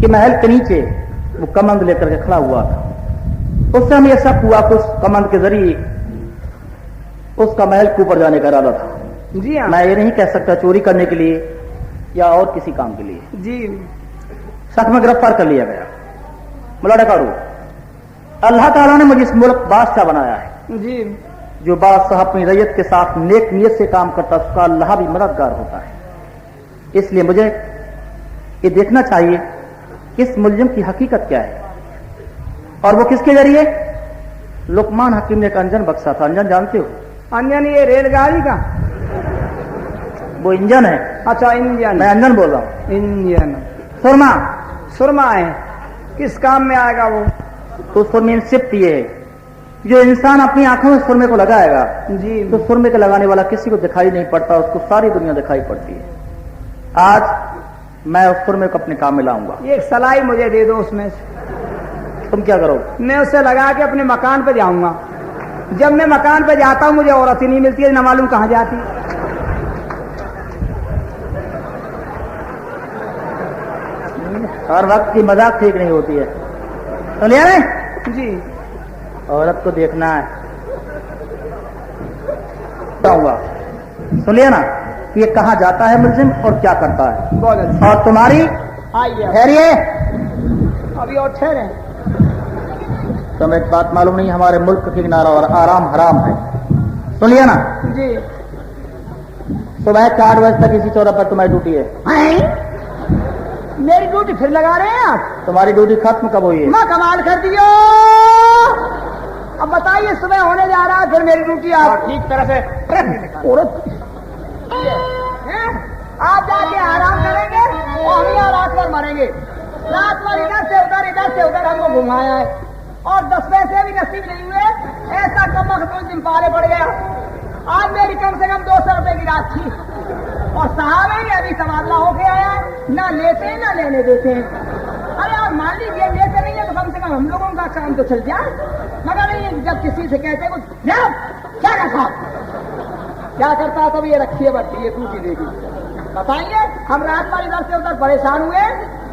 कि महल के नीचे वो कमंद लेकर के खड़ा हुआ था। उससे हमें शक हुआ कि उस कमंद के जरिए उसका महल के ऊपर जाने का इरादा था। जी हाँ। मैं ये नहीं कह सकता चोरी करने के लिए या और किसी काम के लिए। जी। शक में गिरफ्तार कर लिया गया। मुला करो, अल्लाह ताला ने मुझे इस मुल्क बादशाह बनाया है। जी। जो बादशाह अपनी रैयत के साथ नेक नियत से काम करता है उसका अल्लाह भी मददगार होता है। इसलिए मुझे ये देखना चाहिए कि इस मुल्जिम की हकीकत क्या है और वो किसके जरिए। लुकमान हकीम ने एक अंजन बख्शा था। अंजन जानते हो? अंजन ये रेलगाड़ी का? वो इंजन है। अच्छा इंजन। मैं अंजन बोल रहा हूँ। इंजन। सुरमा। सुरमा है। किस काम में आएगा वो? तो सुरमे सिर्फ ये है, जो इंसान अपनी आंखों में सुरमे को लगाएगा जी तो सुरमे के लगाने वाला किसी को दिखाई नहीं पड़ता, उसको सारी दुनिया दिखाई पड़ती है। आज मैं उस सुरमे को अपने काम में लाऊंगा। ये एक सलाई मुझे दे दो उसमें से। तुम क्या करोगे? मैं उसे लगा के अपने मकान पे जाऊंगा। जब मैं मकान पे जाता हूं मुझे औरत ही नहीं मिलती है, न मालूम कहां जाती। हर वक्त की मजाक ठीक नहीं होती है। तो लिया ने? जी। औरत को देखना है। होगा सुन लिया ना कि ये कहाँ जाता है मुल्जिम और क्या करता है। बहुत अच्छा। और तुम्हारी आइए ठहरिए, अभी और ठहरे। तुम्हें एक बात मालूम नहीं, हमारे मुल्क के किनारा और आराम हराम है। सुन लिया ना? जी। सुबह 4 बजे तक इसी चौराहे पर तुम्हारी ड्यूटी है। मेरी ड्यूटी फिर लगा रहे हैं आप? तुम्हारी ड्यूटी खत्म कब हुई है? मैं कमाल कर दियो। अब बताइए सुबह होने जा रहा है फिर मेरी ड्यूटी आप ठीक तरह से औरत आप जाके आराम करेंगे और हम यहाँ रात भर मरेंगे। रात भर इधर से उधर हमको घुमाया है और 10 पैसे भी नसीब नहीं हुए। ऐसा कमबख्त दिन पाले पड़ गया। आज मेरी कम से कम 200 रुपए की रात थी और साहब है अभी तबादला होके आया है। ना लेते हैं ना लेने देते हैं। अरे आप मान लीजिए लेते नहीं है तो कम से कम हम लोगों का काम तो चल जाए, मगर नहीं जब किसी से कहते कुछ क्या करता क्या करता तब ये रखिए बट्टी ये टूटी देगी। बताइए हम रात भर इधर से उधर परेशान हुए।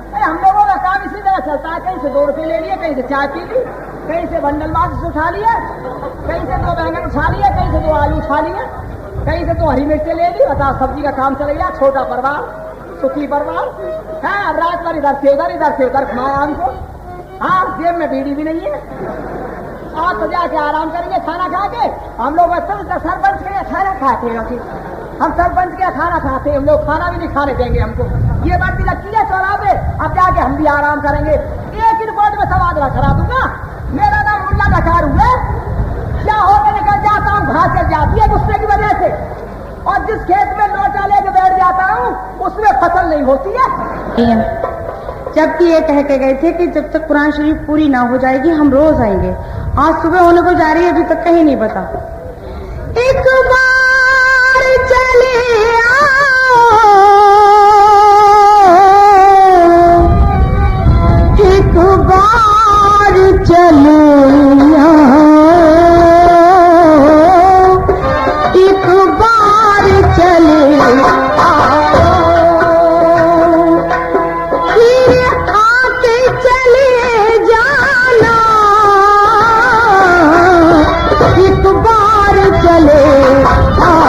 अरे हम लोगों का काम इसी तरह चलता है। कहीं से 2 रुपये ले लिए, कहीं से चाय पी ली, कहीं से बंडल मार्च उठा लिया, कहीं से 2 बैंगन उठा लिए, कहीं से 2 आलू उठा लिए, कहीं से 2 हरी मिर्चें ले ली। बता सब्जी का काम चल गया। छोटा परिवार सुखी परिवार है। रात भर इधर से उधर घुमाया हमको। हाँ जेब में बीड़ी भी नहीं है। आप तो जाके आराम करेंगे खाना खा के। हम लोग सरपंच के खाना खाते हैं। हम सरपंच के खाना खाते हैं, हम लोग खाना भी नहीं खाने देंगे हमको। ये बात भी लगती है चौराहे पे। अब जाके हम भी आराम करेंगे। एक ही रिपोर्ट में तबादला करा दूंगा। मेरा नाम मुल्ला डकार हुआ। क्या होकर निकल जाता हूँ घास चल जाती है गुस्से की वजह से, और जिस खेत में लोटा लेके बैठ जाता हूँ उसमें फसल नहीं होती है। जबकि ये कह के गए थे कि जब तक कुरान शरीफ पूरी ना हो जाएगी हम रोज आएंगे। आज सुबह होने को जा रही है, अभी तक कहीं नहीं पता। एक बार चले आओ, एक बार चले आओ, एक बार चले आओ, फिर आके चले जाना, एक बार चले आओ।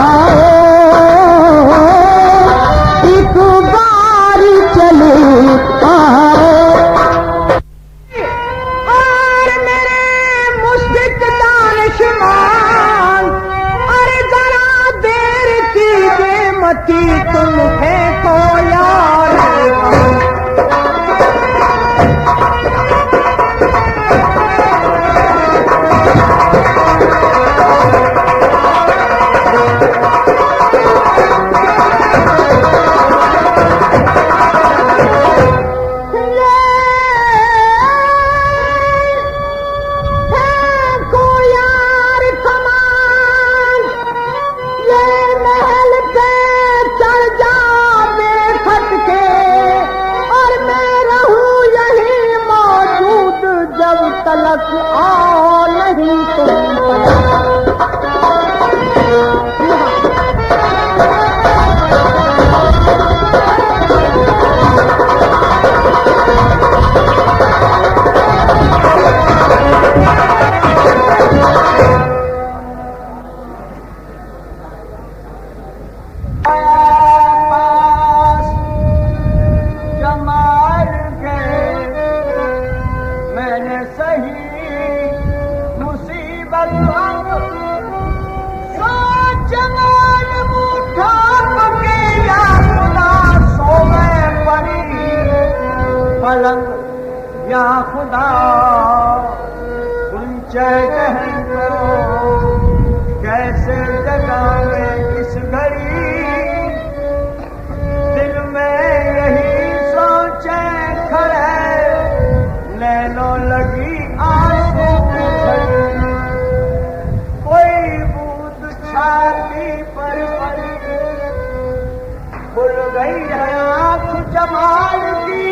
गई है आँख जमाल की,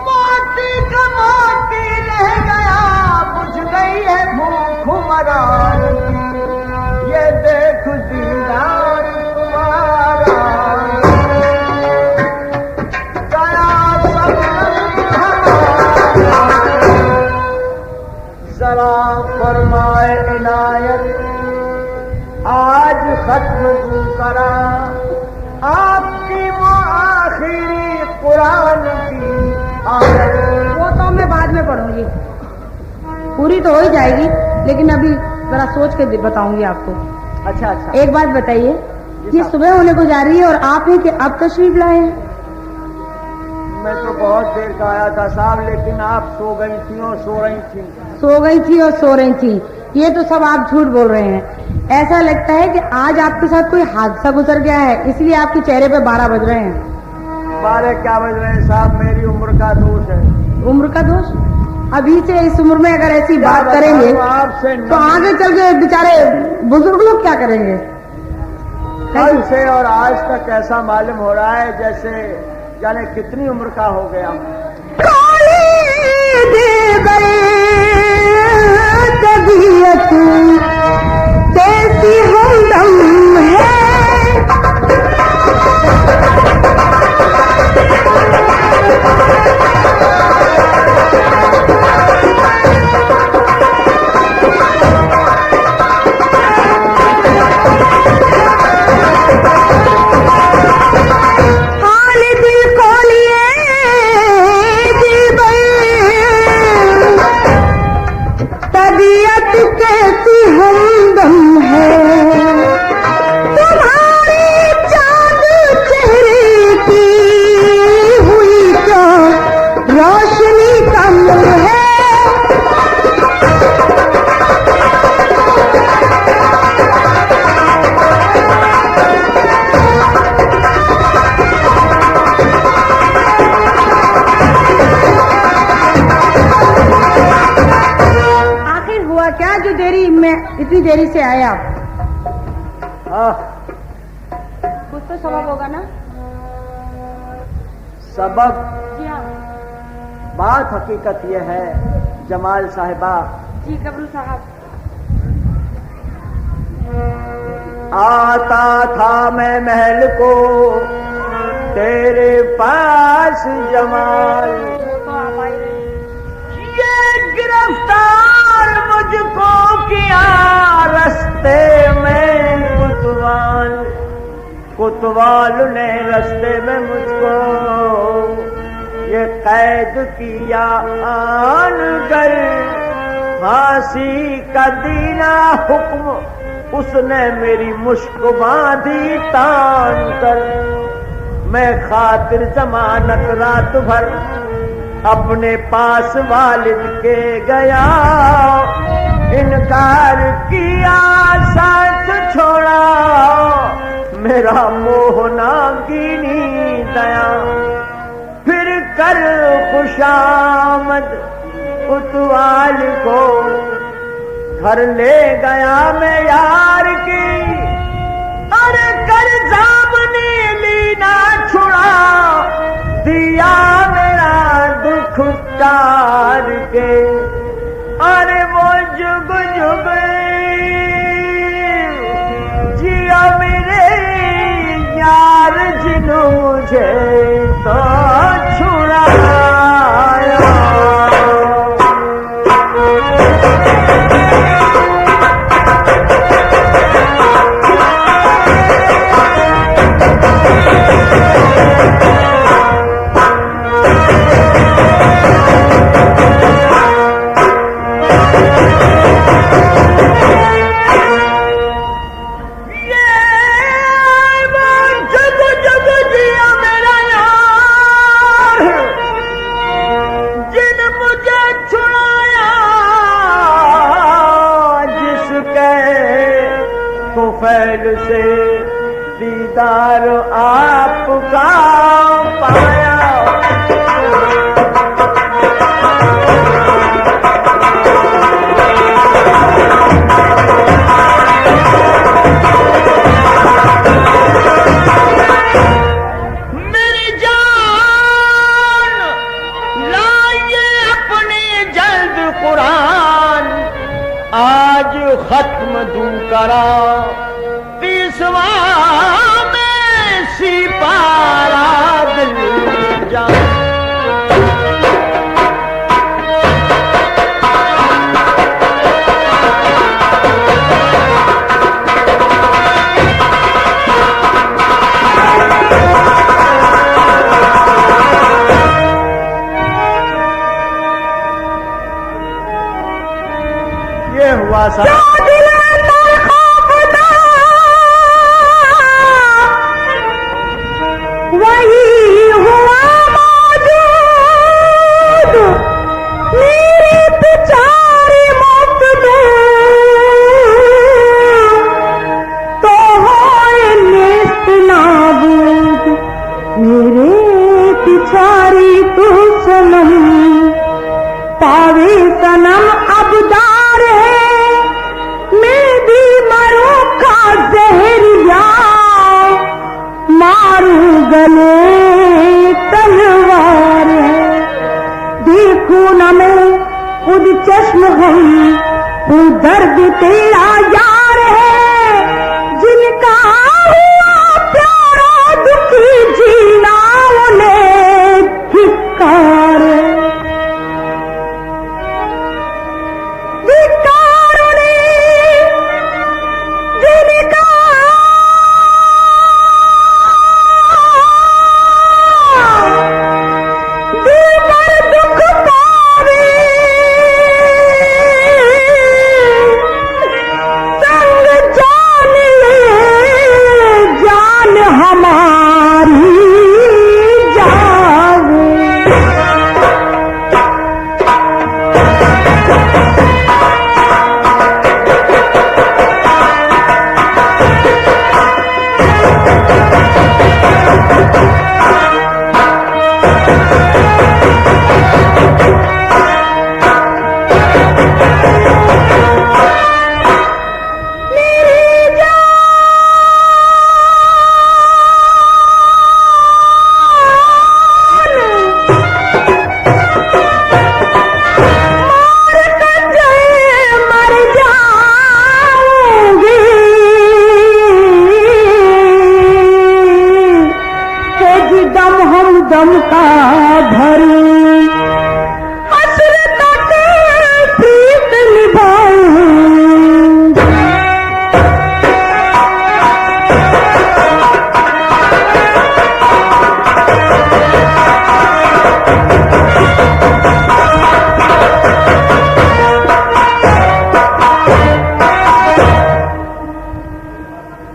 मोती का मोती रह गया, बुझ गई है भूख मरार की, ये देख दीदार तुम्हारा गया सब हमारा। जरा फरमाए इनायत आज खत्म तू करा आपकी वो आखिरी कुरान की आयत। वो तो मैं बाद में पढ़ूंगी, पूरी तो हो ही जाएगी, लेकिन अभी जरा सोच के बताऊंगी आपको। अच्छा अच्छा, एक बात बताइए, ये सुबह होने को जा रही है और आप हैं कि अब तशरीफ लाए हैं? मैं तो बहुत देर का आया था साहब, लेकिन आप सो गई थी और सो रही थी। सो गई थी और सो रही थी, ये तो सब आप झूठ बोल रहे हैं। ऐसा लगता है कि आज आपके साथ कोई हादसा गुजर गया है, इसलिए आपके चेहरे पे 12 बज रहे हैं। 12 क्या बज रहे हैं साहब, मेरी उम्र का दोष है। उम्र का दोष? अभी से इस उम्र में अगर ऐसी बात करेंगे आपसे तो आगे चल के बेचारे बुजुर्ग लोग क्या करेंगे? कल से और आज तक ऐसा मालूम हो रहा है जैसे जाने कितनी उम्र का हो गया। तबीयत कैसी हमदम है, तबीयत कैसी हमदम है, तुम्हारी चाँद चेहरे की हुई क्या रोशनी कम है। क्या जो देरी में इतनी देरी से आए आप? कुछ तो सबब होगा ना? सबब? जी हाँ। बात हकीकत यह है जमाल साहिबा। जी कबरू साहब। आता था मैं महल को तेरे पास जमाल, तो आप आए रहे। ये गिरफ्तार मुझको किया रस्ते में कुतवाल, कुतवाल ने रस्ते में मुझको ये कैद किया आन कर, फांसी का दीना हुक्म उसने मेरी मुश्क बांधी तान कर। मैं खातिर जमानत रात भर अपने पास वालिद के गया, इनकार किया साथ छोड़ा मेरा मोह नागिनी दया। फिर कर खुशामद कुतवाल को घर ले गया मैं यार की, अरे कर सामने लीना छुड़ा दिया मेरा दुख तार के। अरे वो जुग जुग जिया मेरे यार जिन्हों मुझे तो छुड़ाया। फैल से दीदार आपका पाया। करा 30वां में सिपारा दिल जा। ये हुआ सा वही हुआ मौजूद मेरी बेचारी मौत दे तो होए नेस्त नाबूद मेरे बेचारी तू सनम पावे सनम अबदार है मैं भी मरूं का जहरिया मारू गले तलवार है देखूं न मैं खुद चश्म हम वो दर्द तेरा यार है जिनका हुआ प्यारा दुखी जीना उन्हें धिक्कार है दम का भरूं हसरत के प्रीत निभाऊं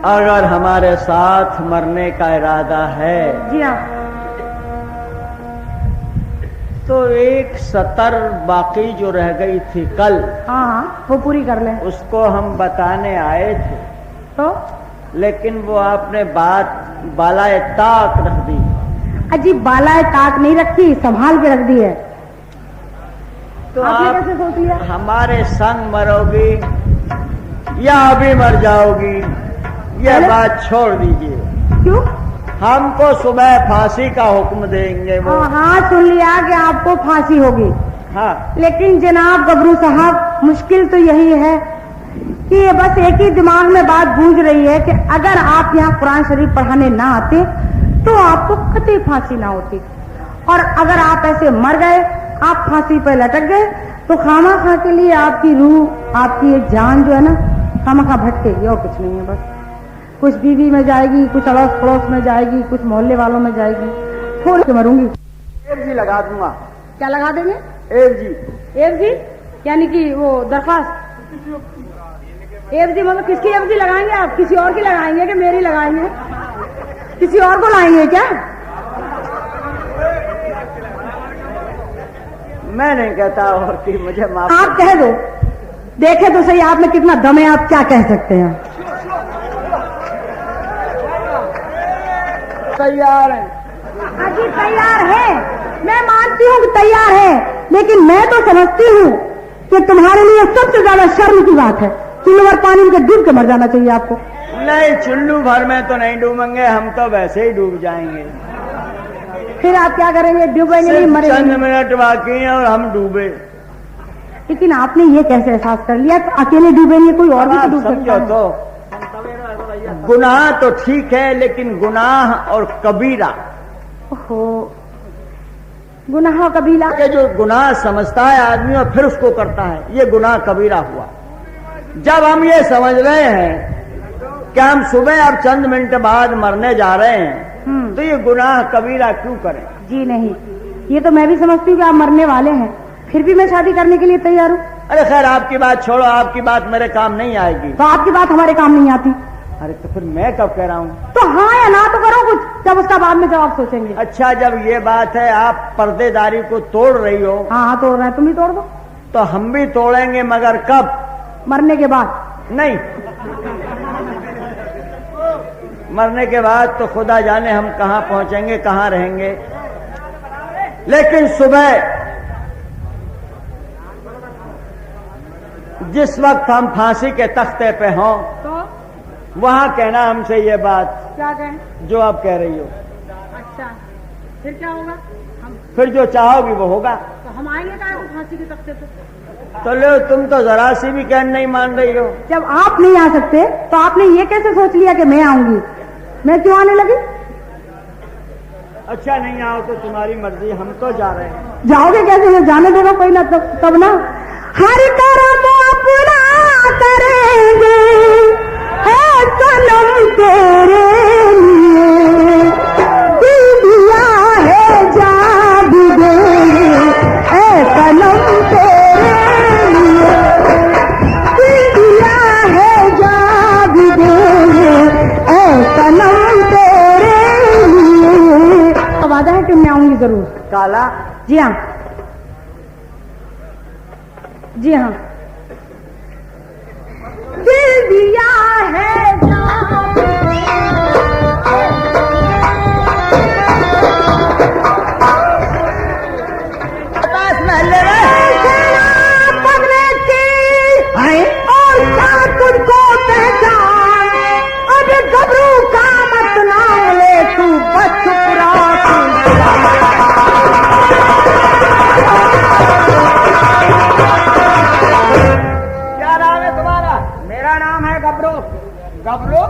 अगर हमारे साथ मरने का इरादा है जी हाँ तो एक सतर बाकी जो रह गई थी कल हाँ वो पूरी कर लें उसको हम बताने आए थे तो लेकिन वो आपने बात बालाए ताक रख दी। अजी बालाए ताक नहीं रखी संभाल के रख दी है तो आपने आप कैसे सोच लिया हमारे संग मरोगी या अभी मर जाओगी यह अरे? बात छोड़ दीजिए। क्यों हमको सुबह फांसी का हुक्म देंगे वो। हाँ सुन लिया कि आपको फांसी होगी हाँ लेकिन जनाब गबरू साहब मुश्किल तो यही है कि ये बस एक ही दिमाग में बात गूंज रही है कि अगर आप यहाँ कुरान शरीफ पढ़ाने ना आते तो आपको कतई फांसी ना होती और अगर आप ऐसे मर गए आप फांसी पे लटक गए तो खामा खा के लिए आपकी रूह आपकी ये जान जो है ना खामा खा भटकेगी और कुछ नहीं है बस कुछ बीवी में जाएगी कुछ अड़ोस पड़ोस में जाएगी कुछ मोहल्ले वालों में जाएगी छोड़ के मरूंगी। एफ जी लगा दूंगा। क्या लगा देंगे एफ जी एफ जी यानी कि वो दरखास्त एफ जी मतलब किसकी एफ जी लगाएंगे आप किसी और की लगाएंगे कि मेरी लगाएंगे किसी और को लाएंगे क्या मैं नहीं कहता और कि मुझे माफ आप कह दो देखे तो सही आप में कितना दम है आप क्या कह सकते हैं तैयार है अजी तैयार है मैं मानती हूँ कि तैयार है लेकिन मैं तो समझती हूँ कि तुम्हारे लिए सबसे ज्यादा शर्म की बात है चुल्लू भर पानी में डूब के मर जाना चाहिए आपको। नहीं चुल्लू भर में तो नहीं डूबेंगे हम तो वैसे ही डूब जाएंगे। फिर आप क्या करेंगे डूबेंगे नहीं चंद मरेंगे मिनट बाकी हैं और हम डूबे। लेकिन आपने ये कैसे एहसास कर लिया कि अकेले डूबे नहीं, कोई और भी तो डूब सकता समझो है। तो गुनाह तो ठीक है, लेकिन गुनाह और कबीरा ओहो, गुनाह कबीला के जो गुनाह समझता है आदमी और फिर उसको करता है, ये गुनाह कबीरा हुआ। जब हम ये समझ रहे हैं कि हम सुबह अब चंद मिनट बाद मरने जा रहे हैं, तो ये गुनाह कबीरा क्यों करें? जी नहीं, ये तो मैं भी समझती हूँ कि आप मरने वाले हैं, फिर भी मैं शादी करने के लिए तैयार हूँ। अरे खैर, आपकी बात छोड़ो, आपकी बात मेरे काम नहीं आएगी। तो आपकी बात हमारे काम नहीं आती। अरे तो फिर मैं कब कह रहा हूँ? तो हाँ या ना तो करो कुछ, जब उसका बाद में जवाब सोचेंगे। अच्छा, जब ये बात है आप पर्देदारी को तोड़ रही हो, हाँ तोड़ रहे हैं, तुम भी तोड़ दो। तो हम भी तोड़ेंगे, मगर कब? मरने के बाद। नहीं, मरने के बाद तो खुदा जाने हम कहां पहुंचेंगे, कहां रहेंगे। लेकिन सुबह जिस वक्त हम फांसी के तख्ते पे हों, तो वहां कहना हमसे ये बात क्या कहें? जो आप कह रही हो। अच्छा, फिर क्या होगा? हम फिर जो चाहोगी वो होगा। तो हम आएंगे क्या फांसी के तख्ते पे? तो लो, तुम तो जरा सी भी कहन नहीं मान रही हो। जब आप नहीं आ सकते तो आपने ये कैसे सोच लिया कि मैं आऊंगी? मैं क्यों आने लगी? अच्छा, नहीं आओ तो तुम्हारी मर्जी, हम तो जा रहे हैं। जाओगे कैसे? जाने देगा कोई ना, तब ना। हर कर्म अपना करेंगे, है सनम तेरे लिए, दिया है जाग देंगे, है सनम तेरे लिए, दिया है जाग देंगे, है सनम तेरे लिए। तो वादा है कि मैं आऊंगी जरूर। काला, जी हाँ, जी हाँ। दिल दिया है बस महल्ले पगने की और क्या तुझको पहचान, अब गबरू का मत नाम ले तू, बस चुप क्या नाम है तुम्हारा? मेरा नाम है गबरू। गबरू?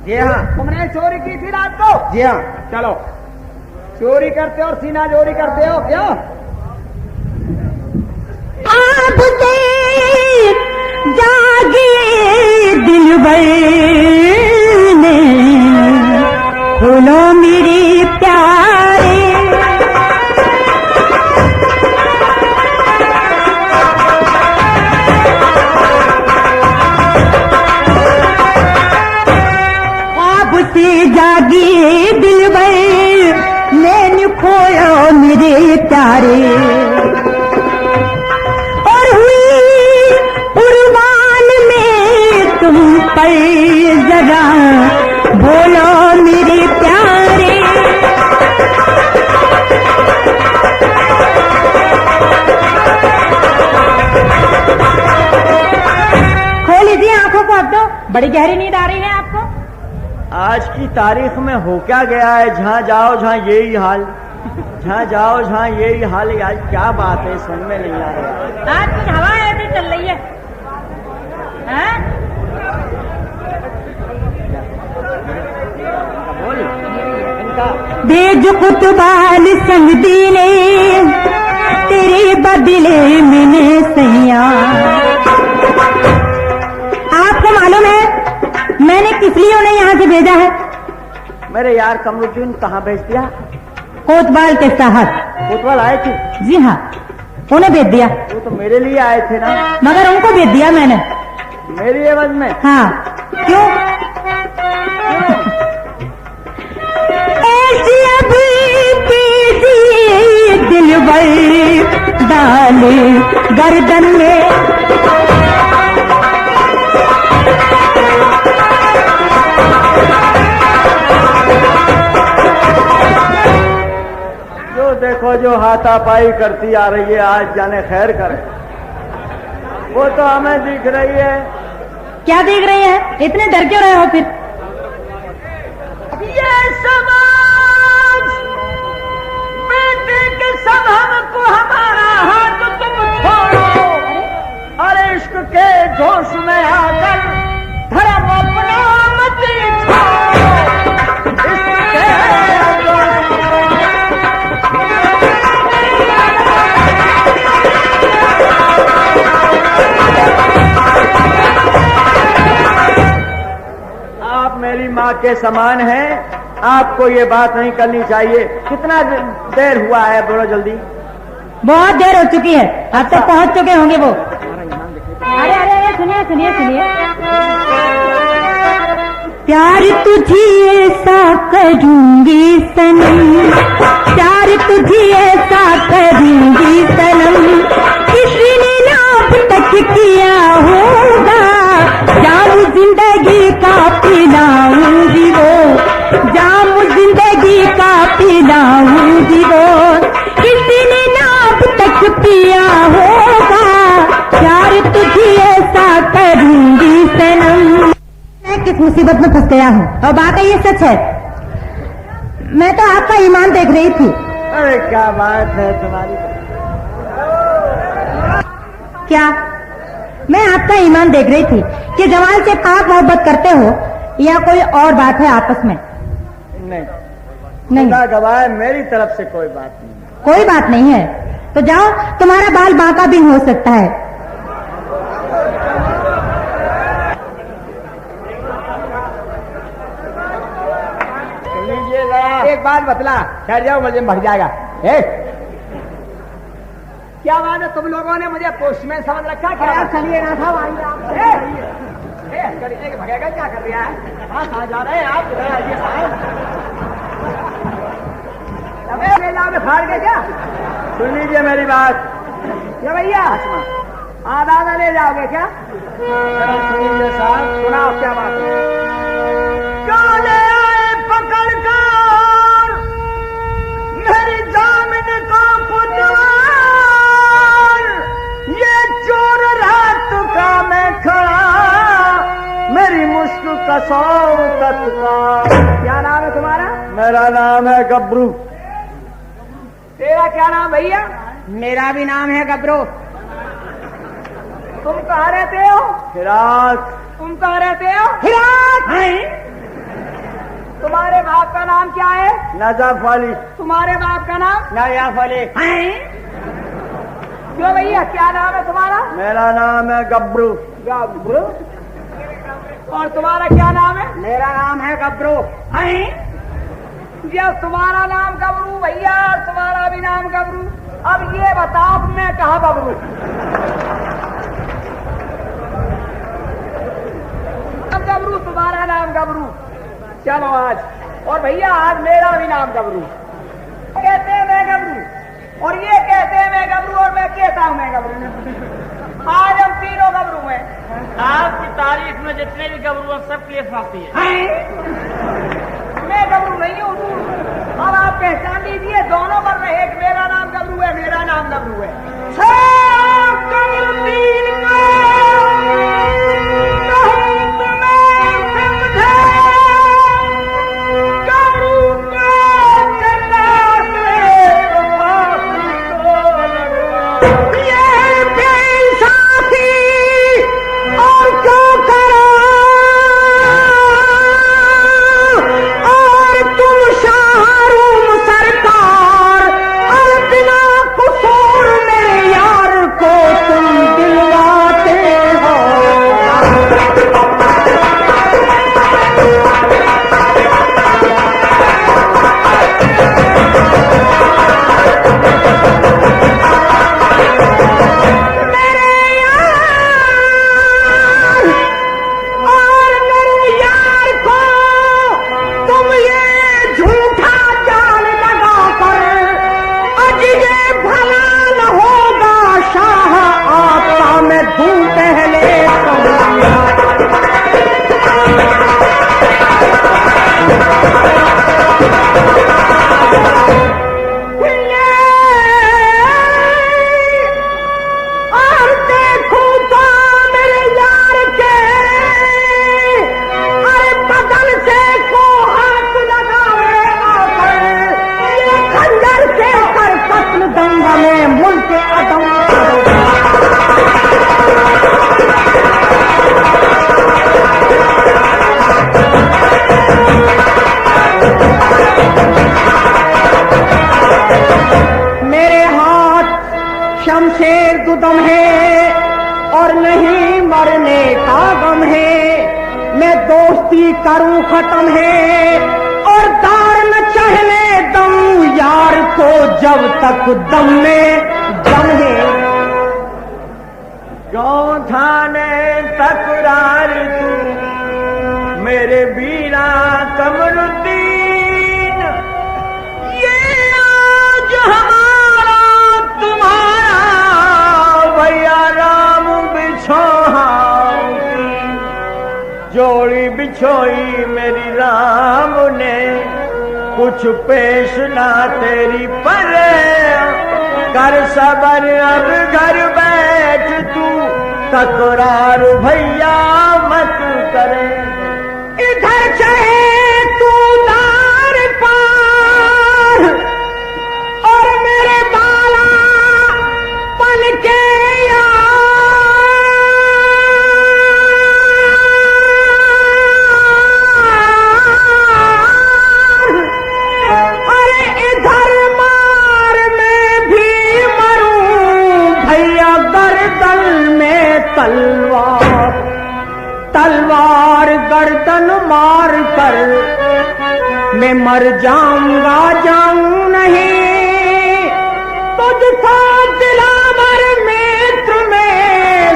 जी हाँ, तुमने चोरी की थी रात को? जी हाँ। चलो, चोरी करते हो और सीना चोरी करते हो क्यों? आप से जागे दिल भर ने, खोलो मेरे प्यारे, आप से जागे दिल भर ने, खोलो मेरे प्यारे, पर जरा बोलो मेरे प्यारे। खोल लीजिए आंखों को, अब तो बड़ी गहरी नींद आ रही है आपको। आज की तारीख में हो क्या गया है? जहां जाओ जहां यही हाल, जहां जाओ जहां यही हाल है। आज क्या बात है, समझ में नहीं आ रहा। आज कुछ हवा ऐसी चल रही है, हैं? बेज कुतबाल संग दिले तेरे बदले मैंने सैया। आपको मालूम है मैंने किस लिए उन्हें यहाँ से भेजा है? मेरे यार कमरुद्दीन कहाँ भेज दिया? कोतवाल के साहब। कोतवाल आए थे? जी हाँ, उन्हें भेज दिया। वो तो मेरे लिए आए थे ना। मगर उनको भेज दिया मैंने। मेरी एवज में? हाँ, क्यों? ऐसी अभी दिल भर डाले गर्दन में, जो देखो जो हाथापाई करती आ रही है, आज जाने खैर करे। वो तो हमें दिख रही है। क्या देख रही है? इतने डर क्यों रहे हो फिर? ये समाज बेटे के सब हमको, हमारा हाथ तुम छोड़ो, के समान है। आपको ये बात नहीं करनी चाहिए। कितना देर हुआ है, बोलो जल्दी। बहुत देर हो चुकी है, अब तक पहुंच चुके होंगे वो। अरे अरे अरे सुनिए सुनिए सुनिए। प्यार तुझे ऐसा करूंगी सनम, प्यार तुझे ऐसा करूंगी सनम, किसी ने ना अब तक किया होगा, जाम जिंदगी का पिलाऊंगी वो, जाम जिंदगी का पिलाऊंगी वो, किसी ने ना अब तक पिया होगा, प्यार तुझे ऐसा करूंगी सनम। मैं किस मुसीबत में फंस गया हूँ, और बात ये सच है। मैं तो आपका ईमान देख रही थी। अरे क्या बात है तुम्हारी। क्या? मैं आपका ईमान देख रही थी कि जमाल से पाक मोहब्बत करते हो या कोई और बात है आपस में? नहीं नहीं, खुदा गवाह, मेरी तरफ से कोई बात नहीं। कोई बात नहीं है तो जाओ, तुम्हारा बाल बांका भी हो सकता है। एक बात बतला, ठहर जाओ, मुझे भर जाएगा। क्या बात है, तुम लोगों ने मुझे पोस्टमैन समझ रखा? क्या चलिए ना था भगेगा, क्या कर रहा है? कहाँ जा रहे हैं आप? आइए साहब, फाड़ के क्या? सुन लीजिए मेरी बात। क्या भैया आधा ले जाओगे क्या? सुन लीजिए साहब, सुनाओ क्या बात है? काले आए पकड़ कर मेरी जामिन का पुतवार, ये चोर रात का मैं खड़ा, मेरी मुश्क का सौकत का। क्या नाम है तुम्हारा? मेरा नाम है गब्रू। तेरा क्या नाम भैया? मेरा भी नाम है गबरू। तुम कहाँ रहते हो? फिराक। तुम कहाँ रहते हो? फिराक। तुम्हारे बाप का नाम क्या है? नजफ अली। तुम्हारे बाप का नाम? नजफ अली। क्यों भैया, क्या नाम है तुम्हारा? मेरा नाम है गब्रू। गब्रू। और तुम्हारा क्या नाम है? मेरा नाम है गबरू। जब तुम्हारा नाम गबरू भैया और तुम्हारा भी नाम गबरू, अब ये बताओ मैं कहाँ गबरू? अब गबरू, तुम्हारा नाम गबरू। चलो आज, और भैया आज मेरा भी नाम गबरू। कहते हैं मैं गबरू, और ये कहते हैं मैं गबरू, और मैं कहता हूँ मैं गबरू। आज हम तीनों गबरू हैं। आपकी तारीफ में जितने भी गबरू हैं सबके लिए फांसी है। मैं गबरू नहीं हूँ। अब आप पहचान लीजिए, दोनों पर रहे, एक मेरा नाम गबरू है, मेरा नाम गबरू है। मैं दोस्ती करूं खत्म है और दार न चहले दम यार को जब तक दम में दम है। क्यों थाने तकरार तू मेरे बीरा कमरुद्दीन, ये आज हमारा तुम्हारा भैया राम बिछोहा जोड़ी बिछोई मेरी राम ने, कुछ पेश ना तेरी पर कर सबर अब घर बैठ तू तकरार भैया मत करे। इधर चाहे तू दार पार और मेरे बाला पन के तलवार गर्दन मार कर मैं मर जाऊंगा, जाऊं नहीं तुझ सा दिलावर मित्र में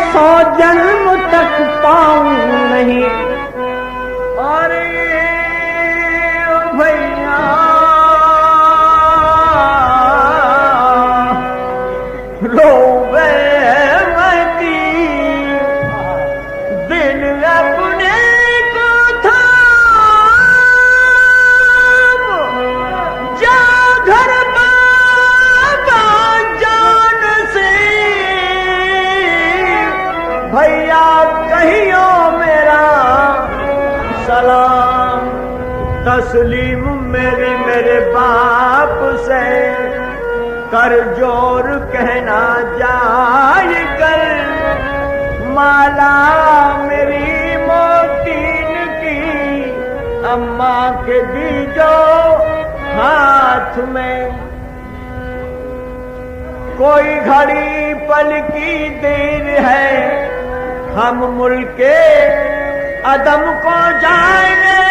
100 जन्म तक पाऊं नहीं। और भैया रोवे भैया कहियो मेरा सलाम, तस्लीम मेरे बाप से कर जोर कहना जाय कर, माला मेरी मोतीन की अम्मा के दीजो हाथ में। कोई घड़ी पल की देर है हम मुल्के अदम को जाएंगे,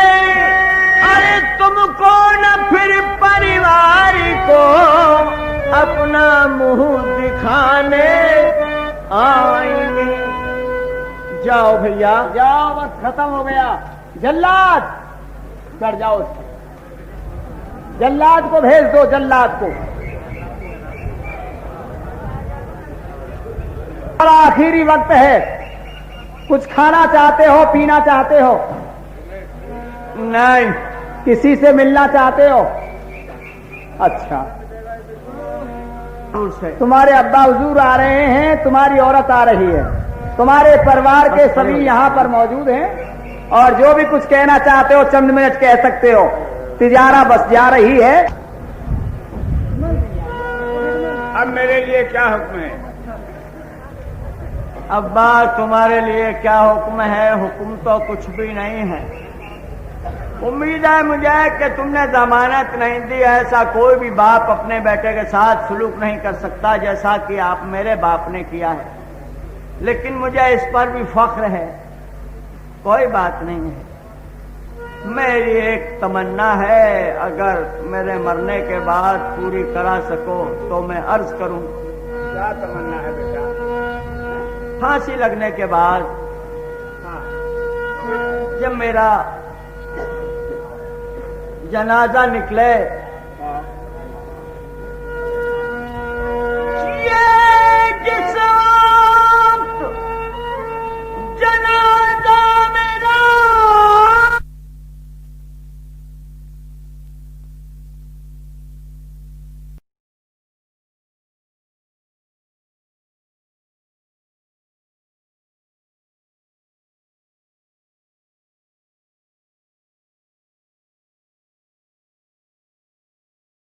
अरे तुमको न फिर परिवार को अपना मुंह दिखाने आएंगे। जाओ भैया जाओ, बस खत्म हो गया। जल्लाद चढ़ जाओ, जल्लाद को भेज दो, जल्लाद को। और आखिरी वक्त है, कुछ खाना चाहते हो, पीना चाहते हो? नहीं। किसी से मिलना चाहते हो? अच्छा, तुम्हारे अब्बा हुजूर आ रहे हैं, तुम्हारी औरत आ रही है, तुम्हारे परिवार के सभी यहाँ पर मौजूद हैं और जो भी कुछ कहना चाहते हो चंद मिनट कह सकते हो। तिजारा बस जा रही है। अब मेरे लिए क्या हुक्म है? अब्बा तुम्हारे लिए क्या हुक्म है? हुक्म तो कुछ भी नहीं है। उम्मीद है मुझे कि तुमने जमानत नहीं दी। ऐसा कोई भी बाप अपने बेटे के साथ सलूक नहीं कर सकता जैसा कि आप मेरे बाप ने किया है, लेकिन मुझे इस पर भी फख्र है। कोई बात नहीं है, मेरी एक तमन्ना है, अगर मेरे मरने के बाद पूरी करा सको तो मैं अर्ज करूं। क्या तमन्ना है बेटा? फांसी लगने के बाद जब मेरा जनाजा निकले, ये जिस